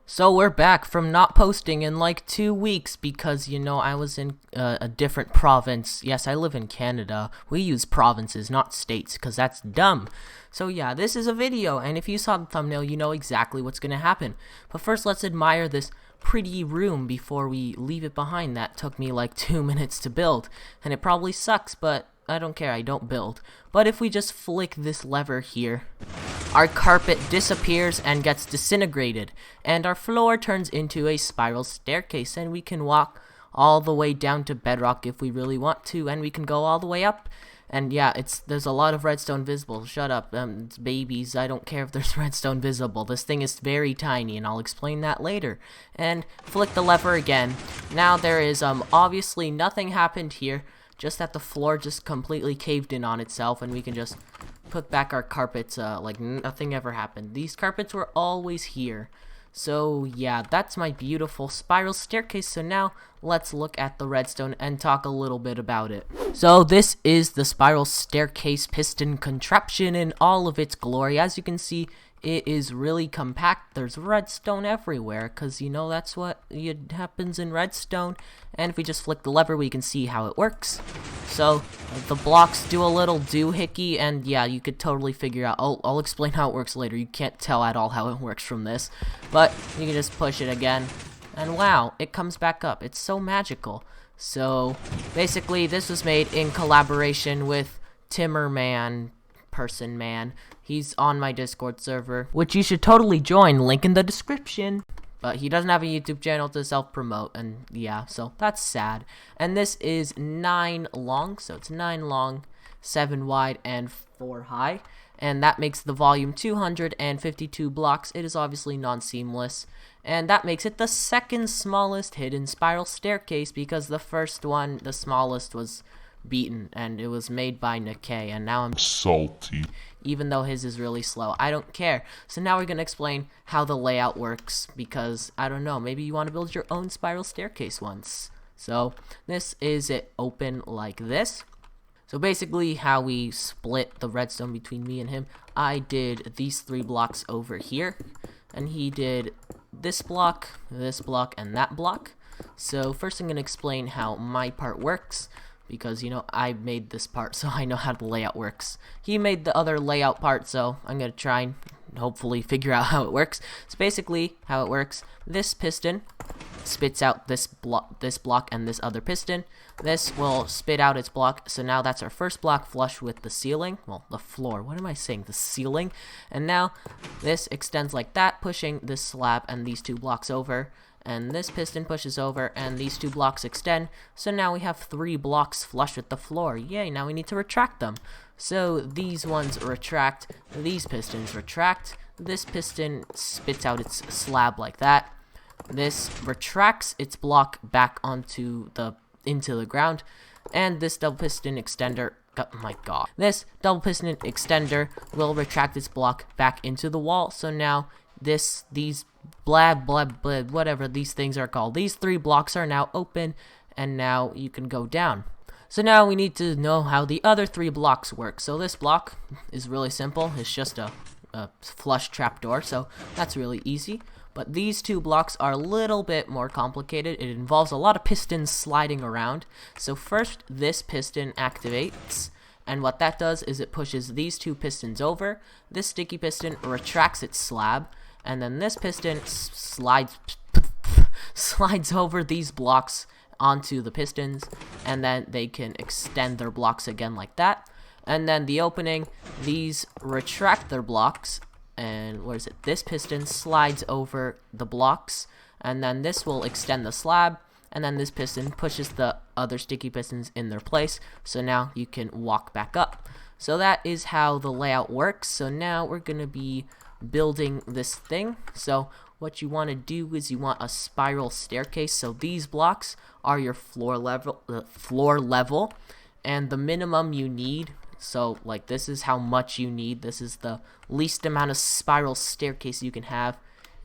So we're back from not posting in like 2 weeks because, I was in a different province. Yes, I live in Canada. We use provinces, not states, because that's dumb. So yeah, this is a video, and if you saw the thumbnail, you know exactly what's going to happen. But first, let's admire this pretty room before we leave it behind. That took me like 2 minutes to build, and it probably sucks, but I don't care, I don't build. But if we just flick this lever here, our carpet disappears and gets disintegrated, and our floor turns into a spiral staircase, and we can walk all the way down to bedrock if we really want to, and we can go all the way up. And yeah, there's a lot of redstone visible. Shut up, it's babies. I don't care if there's redstone visible. This thing is very tiny, and I'll explain that later. And flick the lever again. Now there is obviously nothing happened here, just that the floor just completely caved in on itself, and we can just put back our carpets like nothing ever happened. These carpets were always here. So yeah, that's my beautiful spiral staircase. So now let's look at the redstone and talk a little bit about it. So this is the spiral staircase piston contraption in all of its glory. As you can see, it is really compact. There's redstone everywhere because, that's what happens in redstone. And if we just flick the lever, we can see how it works. So the blocks do a little doohickey, and yeah, you could totally figure out. I'll explain how it works later. You can't tell at all how it works from this. But you can just push it again, and wow, it comes back up. It's so magical. So basically, this was made in collaboration with Timmerman. Person man. He's on my Discord server, which you should totally join, link in the description. But he doesn't have a YouTube channel to self-promote, and yeah, so that's sad. And this is 9 long, so it's 9 long, 7 wide, and 4 high. And that makes the volume 252 blocks. It is obviously non-seamless. And that makes it the second smallest hidden spiral staircase, because the first one, the smallest, was beaten, and it was made by Nikkei, and now I'm salty. Even though his is really slow, I don't care. So now we're gonna explain how the layout works, because I don't know, maybe you want to build your own spiral staircase once. So this is it open like this. So basically how we split the redstone between me and him, I did these 3 blocks over here, and he did this block, and that block. So first I'm gonna explain how my part works, because, I made this part, so I know how the layout works. He made the other layout part, so I'm going to try and hopefully figure out how it works. So basically, how it works, this piston spits out this block and this other piston. This will spit out its block, so now that's our first block flush with the ceiling. Well, the floor. What am I saying? The ceiling. And now this extends like that, pushing this slab and these 2 blocks over. And this piston pushes over, and these 2 blocks extend. So now we have 3 blocks flush with the floor. Yay, now we need to retract them. So these ones retract, these pistons retract. This piston spits out its slab like that. This retracts its block back into the ground. And this double piston extender, oh my god. This double piston extender will retract its block back into the wall. So now these whatever these things are called, these 3 blocks are now open, and now you can go down. So now we need to know how the other 3 blocks work. So this block is really simple. It's just a flush trapdoor, so that's really easy. But these 2 blocks are a little bit more complicated. It involves a lot of pistons sliding around. So first, this piston activates, and what that does is it pushes these 2 pistons over. This sticky piston retracts its slab, and then this piston slides over these blocks onto the pistons, and then they can extend their blocks again like that. And then the opening, these retract their blocks, and where is it? This piston slides over the blocks, and then this will extend the slab, and then this piston pushes the other sticky pistons in their place, so now you can walk back up. So that is how the layout works. So now we're gonna be building this thing. So what you want to do is you want a spiral staircase. So these blocks are your floor level, and the minimum you need. So like this is how much you need. This is the least amount of spiral staircase you can have.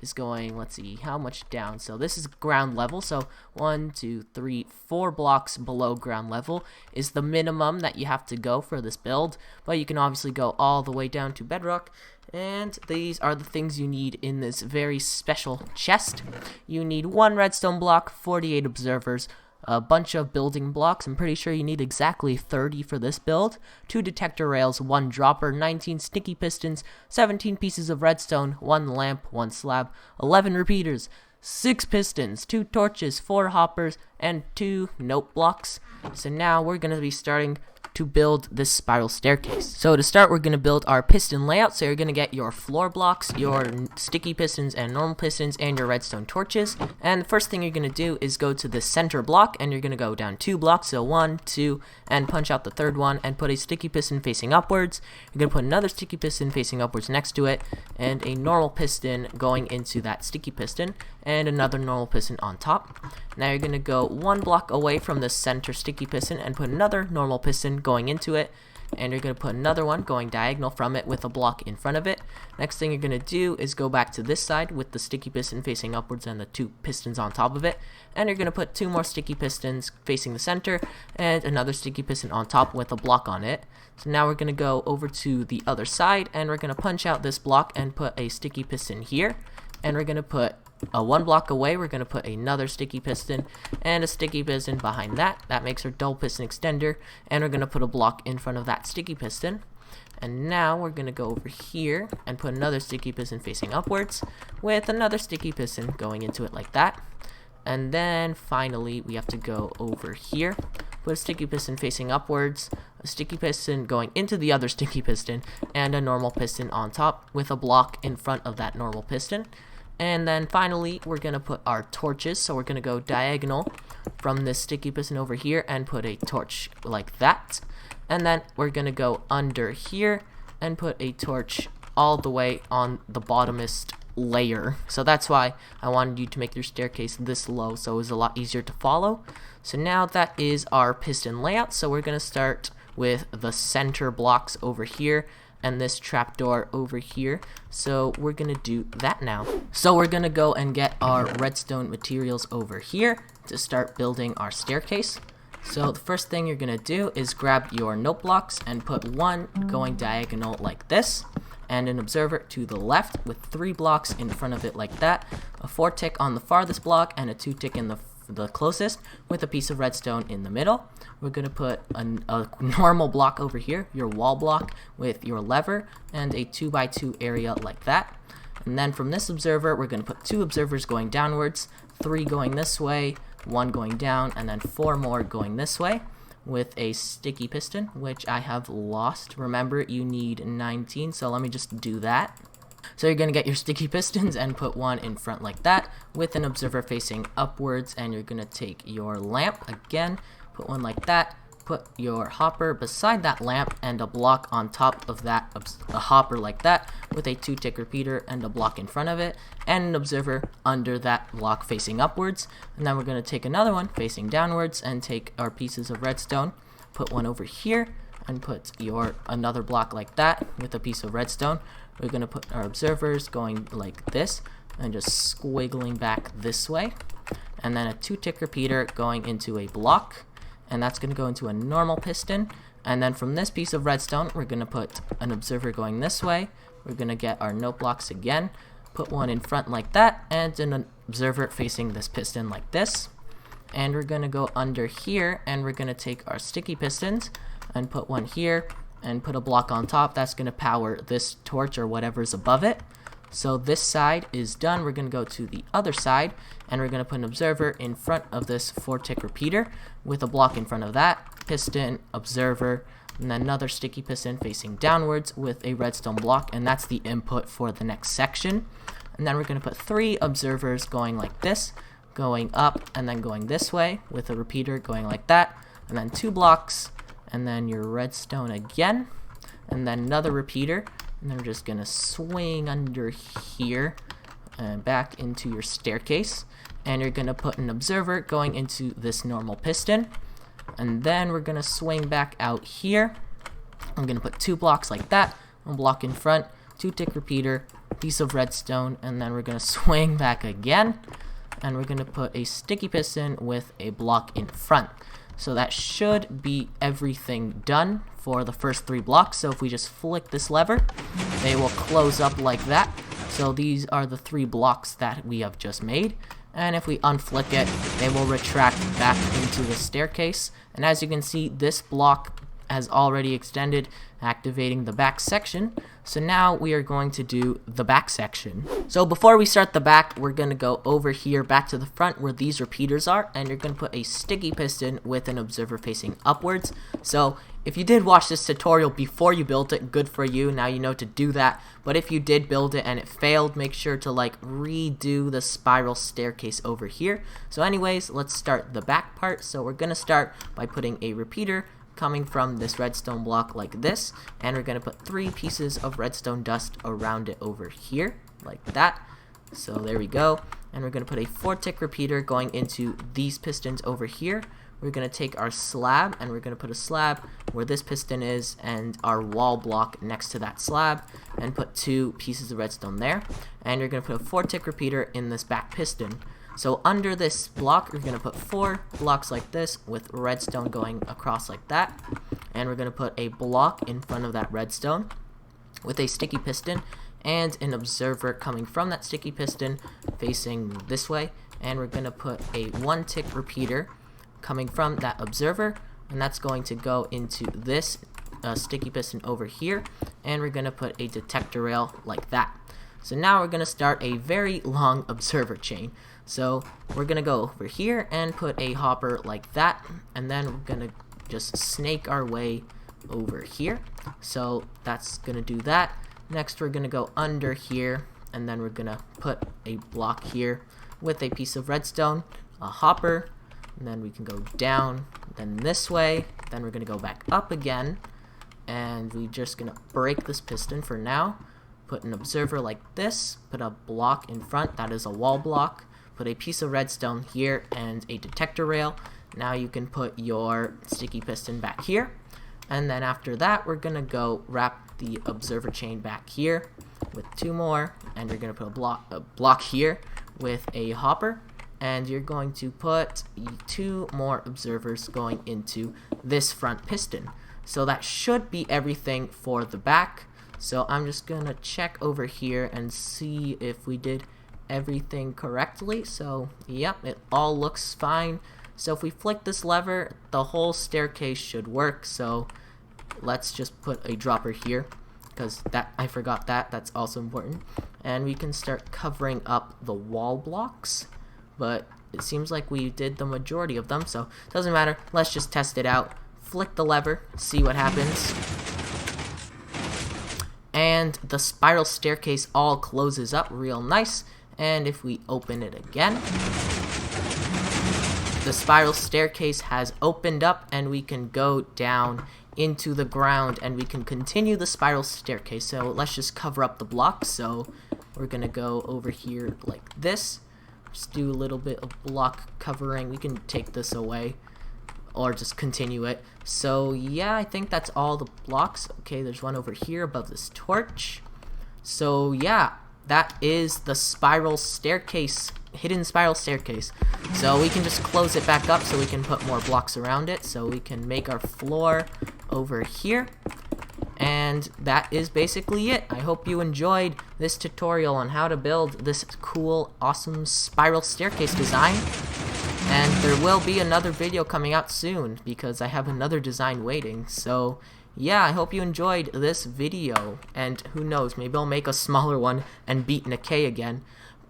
Is going, let's see, how much down. So this is ground level, so 1, 2, 3, 4 blocks below ground level is the minimum that you have to go for this build, but you can obviously go all the way down to bedrock, And these are the things you need in this very special chest. You need 1 redstone block, 48 observers, a bunch of building blocks. I'm pretty sure you need exactly 30 for this build. 2 detector rails, 1 dropper, 19 sticky pistons, 17 pieces of redstone, 1 lamp, 1 slab, 11 repeaters, 6 pistons, 2 torches, 4 hoppers, and 2 note blocks. So now we're going to be starting to build this spiral staircase. So to start, we're going to build our piston layout. So you're going to get your floor blocks, your sticky pistons and normal pistons, and your redstone torches. And the first thing you're going to do is go to the center block, and you're going to go down 2 blocks, so 1, 2, and punch out the third one, and put a sticky piston facing upwards. You're going to put another sticky piston facing upwards next to it, and a normal piston going into that sticky piston, and another normal piston on top. Now you're going to go 1 block away from the center sticky piston and put another normal piston going into it, and you're going to put another one going diagonal from it with a block in front of it. Next thing you're going to do is go back to this side with the sticky piston facing upwards and the 2 pistons on top of it, and you're going to put 2 more sticky pistons facing the center and another sticky piston on top with a block on it. So now we're going to go over to the other side, and we're going to punch out this block and put a sticky piston here, and we're going to put 1 block away, we're going to put another sticky piston and a sticky piston behind that. That makes our double piston extender, and we're going to put a block in front of that sticky piston. And now we're going to go over here and put another sticky piston facing upwards with another sticky piston going into it like that. And then finally we have to go over here, put a sticky piston facing upwards, a sticky piston going into the other sticky piston, and a normal piston on top with a block in front of that normal piston. And then finally, we're going to put our torches. So we're going to go diagonal from this sticky piston over here and put a torch like that. And then we're going to go under here and put a torch all the way on the bottomest layer. So that's why I wanted you to make your staircase this low, so it was a lot easier to follow. So now that is our piston layout. So we're going to start with the center blocks over here and this trapdoor over here. So we're gonna do that now. So we're gonna go and get our redstone materials over here to start building our staircase. So the first thing you're gonna do is grab your note blocks and put 1 going diagonal like this, and an observer to the left with 3 blocks in front of it like that, a 4 tick on the farthest block, and a 2 tick in the closest with a piece of redstone in the middle. We're going to put a normal block over here, your wall block with your lever, and a 2x2 area like that. And then from this observer, we're going to put 2 observers going downwards, 3 going this way, 1 going down, and then 4 more going this way with a sticky piston, which I have lost. Remember, you need 19, so let me just do that. So you're going to get your sticky pistons and put 1 in front like that with an observer facing upwards, and you're going to take your lamp again, put 1 like that, put your hopper beside that lamp and a block on top of that a hopper like that with a 2 tick repeater and a block in front of it, and an observer under that block facing upwards. And then we're going to take another one facing downwards and take our pieces of redstone, put 1 over here, and put another block like that with a piece of redstone. We're going to put our observers going like this and just squiggling back this way, and then a 2 tick repeater going into a block, and that's going to go into a normal piston. And then from this piece of redstone, we're going to put an observer going this way. We're going to get our note blocks again, put 1 in front like that, and an observer facing this piston like this. And we're going to go under here, and we're going to take our sticky pistons and put 1 here and put a block on top. That's going to power this torch or whatever's above it. So this side is done. We're going to go to the other side, and we're going to put an observer in front of this 4 tick repeater with a block in front of that, piston, observer, and then another sticky piston facing downwards with a redstone block, and that's the input for the next section. And then we're going to put 3 observers going like this, going up and then going this way with a repeater going like that, and then 2 blocks, and then your redstone again, and then another repeater, and then we're just gonna swing under here and back into your staircase, and you're gonna put an observer going into this normal piston, and then we're gonna swing back out here. I'm gonna put 2 blocks like that, 1 block in front, 2 tick repeater, piece of redstone, and then we're gonna swing back again, and we're gonna put a sticky piston with a block in front. So that should be everything done for the first 3 blocks. So if we just flick this lever, they will close up like that. So these are the 3 blocks that we have just made. And if we unflick it, they will retract back into the staircase. And as you can see, this block has already extended, activating the back section. So now we are going to do the back section. So before we start the back, we're going to go over here back to the front where these repeaters are, and you're going to put a sticky piston with an observer facing upwards. So if you did watch this tutorial before you built it, good for you, now you know to do that. But if you did build it and it failed, make sure to redo the spiral staircase over here. So anyways, let's start the back part. So we're going to start by putting a repeater coming from this redstone block like this, and we're going to put 3 pieces of redstone dust around it over here like that. So there we go. And we're going to put a 4-tick repeater going into these pistons over here. We're going to take our slab and we're going to put a slab where this piston is and our wall block next to that slab, and put 2 pieces of redstone there. And you're going to put a 4-tick repeater in this back piston. So under this block, we're going to put 4 blocks like this with redstone going across like that. And we're going to put a block in front of that redstone with a sticky piston and an observer coming from that sticky piston facing this way. And we're going to put a 1-tick repeater coming from that observer, and that's going to go into this sticky piston over here. And we're going to put a detector rail like that. So now we're going to start a very long observer chain. So we're going to go over here and put a hopper like that, and then we're going to just snake our way over here. So that's going to do that. Next we're going to go under here, and then we're going to put a block here with a piece of redstone, a hopper, and then we can go down, then this way, then we're going to go back up again, and we're just going to break this piston for now. Put an observer like this, put a block in front, that is a wall block, put a piece of redstone here and a detector rail. Now you can put your sticky piston back here, and then after that we're gonna go wrap the observer chain back here with 2 more, and you're gonna put a block here with a hopper, and you're going to put 2 more observers going into this front piston. So that should be everything for the back. So I'm just gonna check over here and see if we did everything correctly. So yep, it all looks fine. So if we flick this lever, the whole staircase should work. So let's just put a dropper here, because I forgot that's also important. And we can start covering up the wall blocks, but it seems like we did the majority of them, so it doesn't matter. Let's just test it out. Flick the lever, see what happens. And the spiral staircase all closes up real nice. And if we open it again, the spiral staircase has opened up, and we can go down into the ground and we can continue the spiral staircase. So let's just cover up the blocks. So we're gonna go over here like this, just do a little bit of block covering. We can take this away or just continue it. So yeah, I think that's all the blocks. Okay, there's one over here above this torch. So yeah, that is the spiral staircase, hidden spiral staircase. So we can just close it back up so we can put more blocks around it. So we can make our floor over here. And that is basically it. I hope you enjoyed this tutorial on how to build this cool, awesome spiral staircase design. And there will be another video coming out soon because I have another design waiting. So yeah, I hope you enjoyed this video, and who knows, maybe I'll make a smaller one and beat Nikkei again.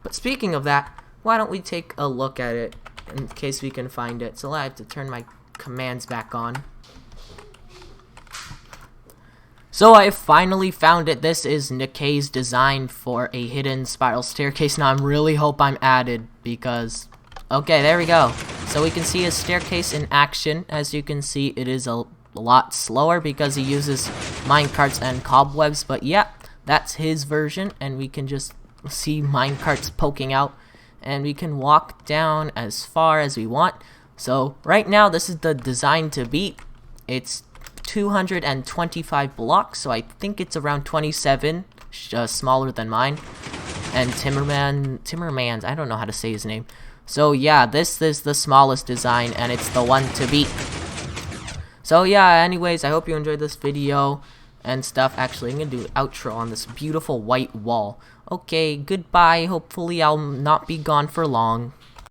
But speaking of that, why don't we take a look at it in case we can find it. So I have to turn my commands back on. So I finally found it. This is Nikkei's design for a hidden spiral staircase. Now I really hope I'm added because... Okay, there we go. So we can see his staircase in action. As you can see, it is a lot slower because he uses minecarts and cobwebs. But yeah, that's his version, and we can just see minecarts poking out, and we can walk down as far as we want. So right now, this is the design to beat. It's 225 blocks, so I think it's around 27, smaller than mine. And Timmermans, I don't know how to say his name. So yeah, this is the smallest design, and it's the one to beat. So yeah, anyways, I hope you enjoyed this video and stuff. Actually, I'm gonna do an outro on this beautiful white wall. Okay, goodbye. Hopefully I'll not be gone for long.